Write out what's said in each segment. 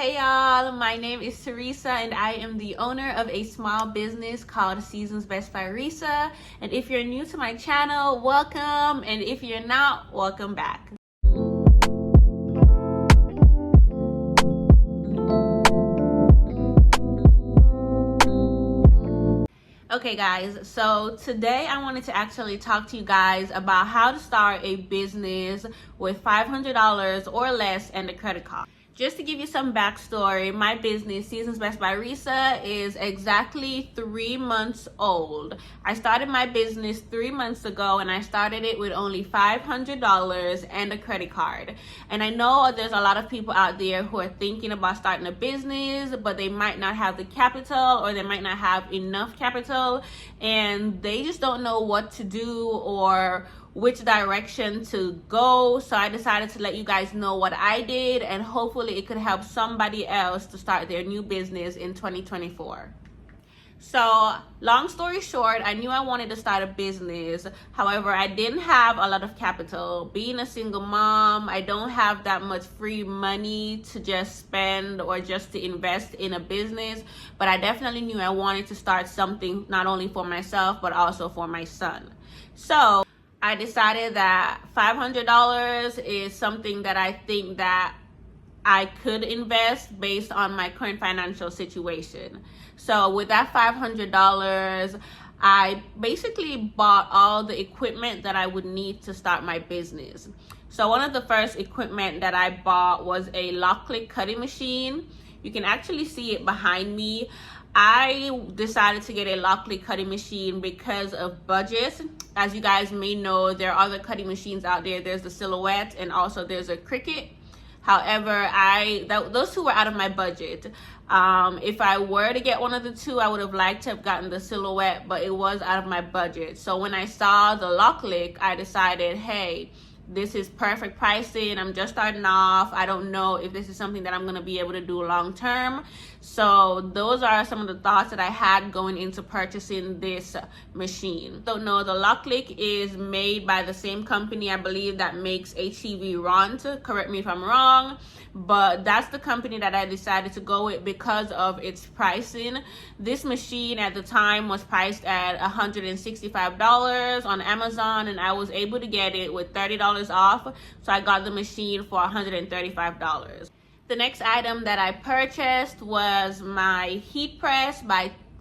Hey y'all, my name is Teresa and I am the owner of a small business called Seasons Best by Risa. And if you're new to my channel, welcome, and if you're not, welcome back. Okay guys, so today I wanted to actually talk to you guys about how to start a business with $500 or less and a credit card. Just to give you some backstory, my business, Seasons Best by Risa, is exactly 3 months old. I started my business 3 months ago and I started it with only $500 and a credit card. And I know there's a lot of people out there who are thinking about starting a business, but they might not have the capital or they might not have enough capital and they just don't know what to do or which direction to go. So I decided to let you guys know what I did, and hopefully it could help somebody else to start their new business in 2024. So long story short, I knew I wanted to start a business. However, I didn't have a lot of capital. Being a single mom, I don't have that much free money to just spend or just to invest in a business. But I definitely knew I wanted to start something not only for myself, but also for my son. So I decided that $500 is something that I think that I could invest based on my current financial situation. So with that $500, I basically bought all the equipment that I would need to start my business. So one of the first equipment that I bought was a lock click cutting machine. You can actually see it behind me. I decided to get a lock click cutting machine because of budget. As you guys may know, there are other cutting machines out there. There's the Silhouette and also there's a Cricut. However, those two were out of my budget. If I were to get one of the two, I would have liked to have gotten the Silhouette, but it was out of my budget. So when I saw the lock click, I decided, hey, this is perfect pricing. I'm just starting off. I don't know if this is something that I'm going to be able to do long term. So those are some of the thoughts that I had going into purchasing this machine. Don't know, the lock click is made by the same company, I believe, that makes HTV Ront. Correct me if I'm wrong, but that's the company that I decided to go with because of its pricing. This machine at the time was priced at $165 on Amazon, and I was able to get it with $30 off. So I got the machine for $135. The next item that I purchased was my heat press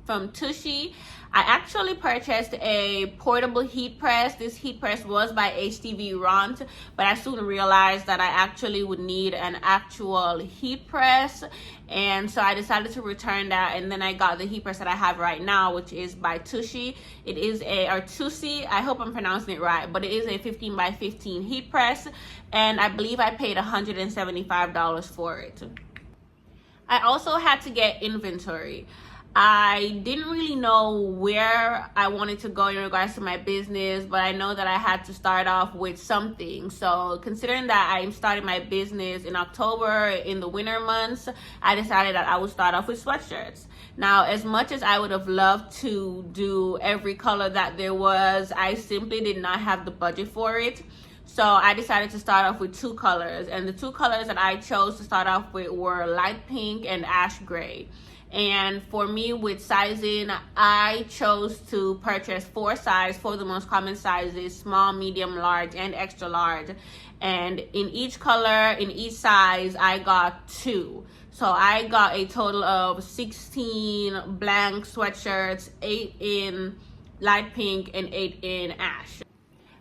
from Tushy. I actually purchased a portable heat press. This heat press was by HTV Ront, but I soon realized that I actually would need an actual heat press, and so I decided to return that, and then I got the heat press that I have right now, which is by Tushy. It is or Tushy, I hope I'm pronouncing it right, but it is a 15 by 15 heat press, and I believe I paid $175 for it. I also had to get inventory. I didn't really know where I wanted to go in regards to my business, but I know that I had to start off with something. So considering that I'm starting my business in October, in the winter months, I decided that I would start off with sweatshirts. Now, as much as I would have loved to do every color that there was, I simply did not have the budget for it. So I decided to start off with 2 colors, and the 2 colors that I chose to start off with were light pink and ash gray. And for me, with sizing, I chose to purchase 4 the most common sizes: small, medium, large, and extra large. And in each color, in each size, I got 2. So I got a total of 16 blank sweatshirts, 8 in light pink and 8 in ash.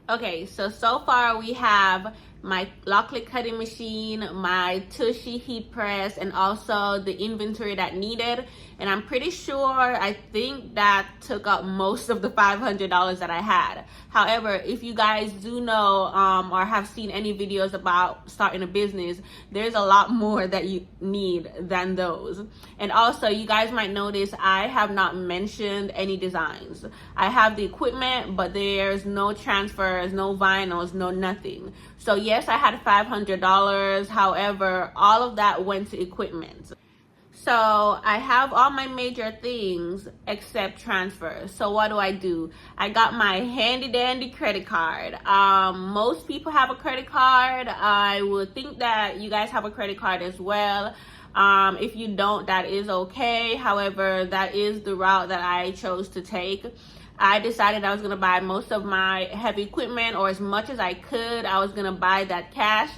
Okay, so far we have my lock click cutting machine, my Tushy heat press, and also the inventory that needed. And I'm pretty sure, I think that took up most of the $500 that I had. However, if you guys do know or have seen any videos about starting a business, there's a lot more that you need than those. And also, you guys might notice I have not mentioned any designs. I have the equipment, but there's no transfers, no vinyls, no nothing. So yes, I had $500. However, all of that went to equipment. So I have all my major things except transfers. So what do? I got my handy dandy credit card. Most people have a credit card. I would think that you guys have a credit card as well. If you don't, that is okay. However, that is the route that I chose to take. I decided I was going to buy most of my heavy equipment, or as much as I could. I was going to buy that cash,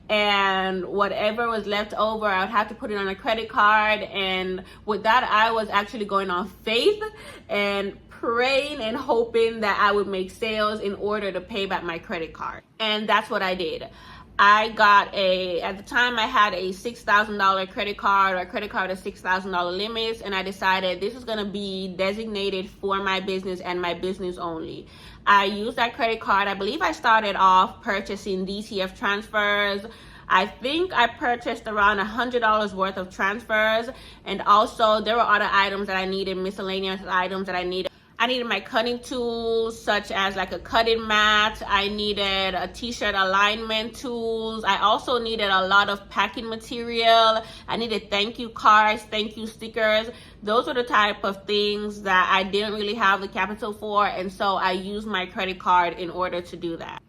and whatever was left over, I would have to put it on a credit card. And with that, I was actually going on faith and praying and hoping that I would make sales in order to pay back my credit card. And that's what I did. I got at the time I had a $6,000 credit card, or a credit card with $6,000 limits, and I decided this is going to be designated for my business and my business only. I used that credit card. I believe I started off purchasing DCF transfers. I think I purchased around $100 worth of transfers, and also there were other items that I needed, miscellaneous items that I needed. I needed my cutting tools, such as like a cutting mat. I needed a t-shirt alignment tools. I also needed a lot of packing material. I needed thank you cards, thank you stickers. Those were the type of things that I didn't really have the capital for, and so I used my credit card in order to do that.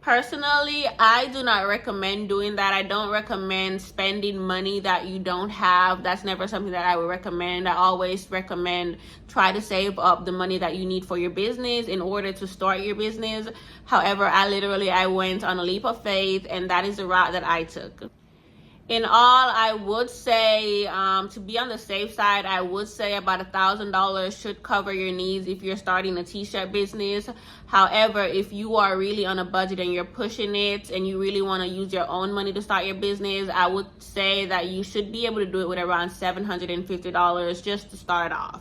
Personally, I do not recommend doing that. I don't recommend spending money that you don't have. That's never something that I would recommend. I always recommend try to save up the money that you need for your business in order to start your business. However, I went on a leap of faith, and that is the route that I took. In all, I would say, to be on the safe side, I would say about $1,000 should cover your needs if you're starting a t-shirt business. However, if you are really on a budget and you're pushing it and you really want to use your own money to start your business, I would say that you should be able to do it with around $750 just to start off.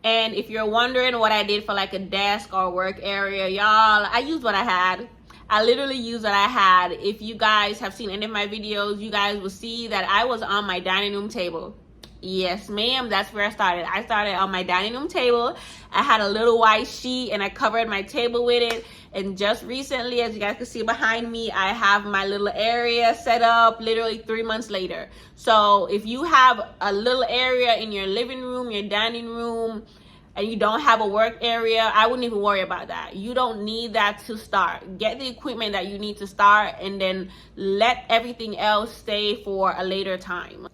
And if you're wondering what I did for like a desk or work area, y'all, I used what I had. I literally used what I had. If you guys have seen any of my videos, you guys will see that I was on my dining room table. Yes, ma'am, that's where I started. I started on my dining room table. I had a little white sheet and I covered my table with it. And just recently, as you guys can see behind me, I have my little area set up literally 3 months later. So if you have a little area in your living room, your dining room, and you don't have a work area, I wouldn't even worry about that. You don't need that to start. Get the equipment that you need to start, and then let everything else stay for a later time.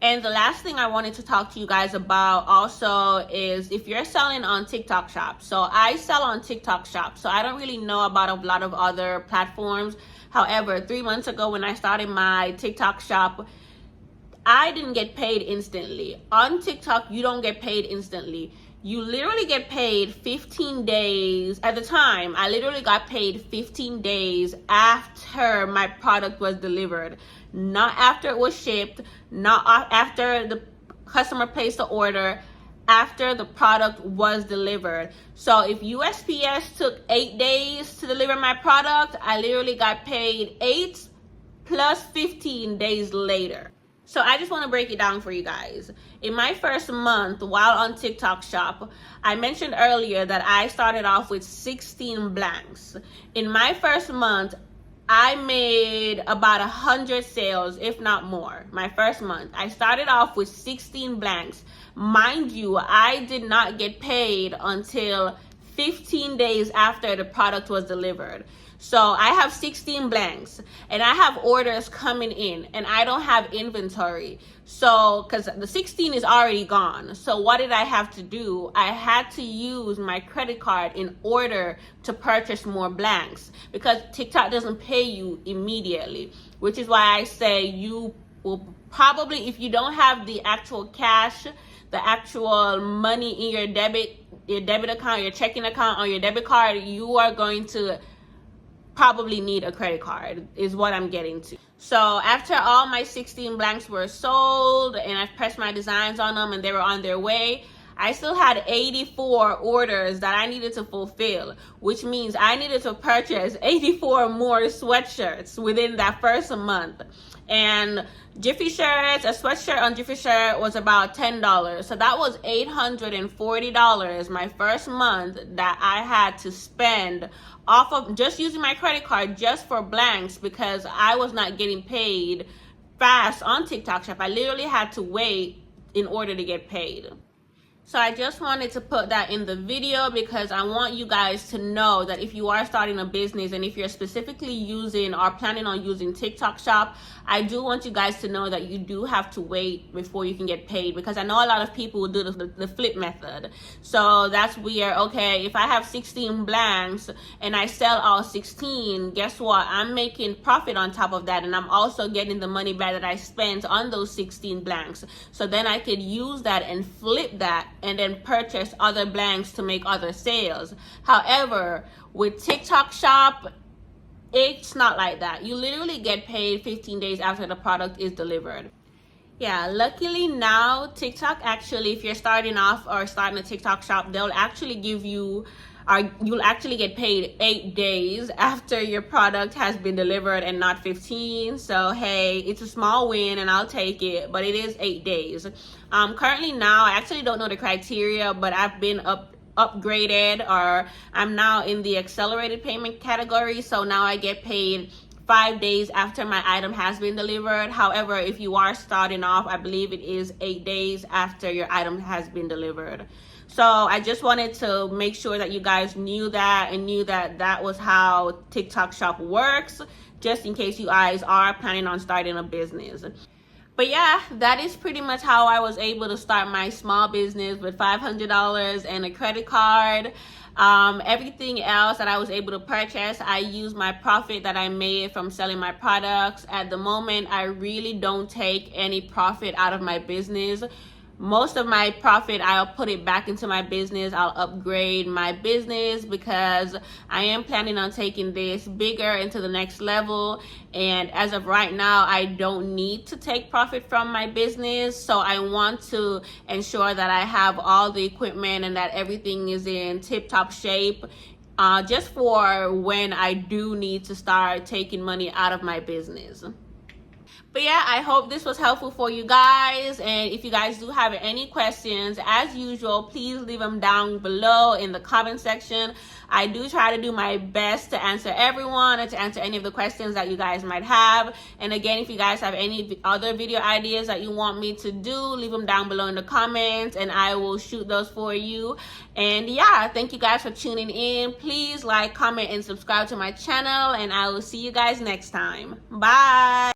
And the last thing I wanted to talk to you guys about also is if you're selling on TikTok Shop. So I sell on TikTok Shop, so I don't really know about a lot of other platforms. However, 3 months ago when I started my TikTok Shop, I didn't get paid instantly. On TikTok, you don't get paid instantly. You literally get paid 15 days. At the time, I literally got paid 15 days after my product was delivered. Not after it was shipped, not after the customer placed the order, after the product was delivered. So if USPS took 8 days to deliver my product, I literally got paid 8 plus 15 days later. So I just want to break it down for you guys. In my first month while on TikTok Shop, I mentioned earlier that I started off with 16 blanks. In my first month, I made about 100 sales, if not more. My first month, I started off with 16 blanks. Mind you, I did not get paid until 15 days after the product was delivered. So I have 16 blanks and I have orders coming in and I don't have inventory. So, because the 16 is already gone. So what did I have to do? I had to use my credit card in order to purchase more blanks, because TikTok doesn't pay you immediately, which is why I say you will probably, if you don't have the actual cash, the actual money in your debit account, your checking account, or your debit card, you are going to probably need a credit card, is what I'm getting to. So after all my 16 blanks were sold and I pressed my designs on them and they were on their way, I still had 84 orders that I needed to fulfill, which means I needed to purchase 84 more sweatshirts within that first month. And Jiffy shirts, a sweatshirt on Jiffy shirt was about $10. So that was $840 my first month that I had to spend off of just using my credit card just for blanks, because I was not getting paid fast on TikTok Shop. I literally had to wait in order to get paid. So I just wanted to put that in the video because I want you guys to know that if you are starting a business and if you're specifically using or planning on using TikTok Shop, I do want you guys to know that you do have to wait before you can get paid, because I know a lot of people will do the flip method. So that's where, okay, if I have 16 blanks and I sell all 16, guess what? I'm making profit on top of that, and I'm also getting the money back that I spent on those 16 blanks. So then I could use that and flip that and then purchase other blanks to make other sales. However, with TikTok Shop, it's not like that. You literally get paid 15 days after the product is delivered. Yeah, luckily now TikTok actually, if you're starting off or starting a TikTok Shop, they'll actually give you, or you'll actually get paid 8 days after your product has been delivered and not 15. So hey, it's a small win and I'll take it, but it is 8 days. Currently now, I actually don't know the criteria, but I've been upgraded, or I'm now in the accelerated payment category. So now I get paid 5 days after my item has been delivered. However, if you are starting off, I believe it is 8 days after your item has been delivered. So I just wanted to make sure that you guys knew that and knew that that was how TikTok Shop works, just in case you guys are planning on starting a business. But yeah, that is pretty much how I was able to start my small business with $500 and a credit card. Everything else that I was able to purchase, I used my profit that I made from selling my products. At the moment, I really don't take any profit out of my business. Most of my profit, I'll put it back into my business. I'll upgrade my business because I am planning on taking this bigger into the next level. And as of right now, I don't need to take profit from my business. So I want to ensure that I have all the equipment and that everything is in tip-top shape, just for when I do need to start taking money out of my business. But yeah, I hope this was helpful for you guys. And if you guys do have any questions, as usual, please leave them down below in the comment section. I do try to do my best to answer everyone and to answer any of the questions that you guys might have. And again, if you guys have any other video ideas that you want me to do, leave them down below in the comments and I will shoot those for you. And yeah, thank you guys for tuning in. Please like, comment, and subscribe to my channel, and I will see you guys next time. Bye.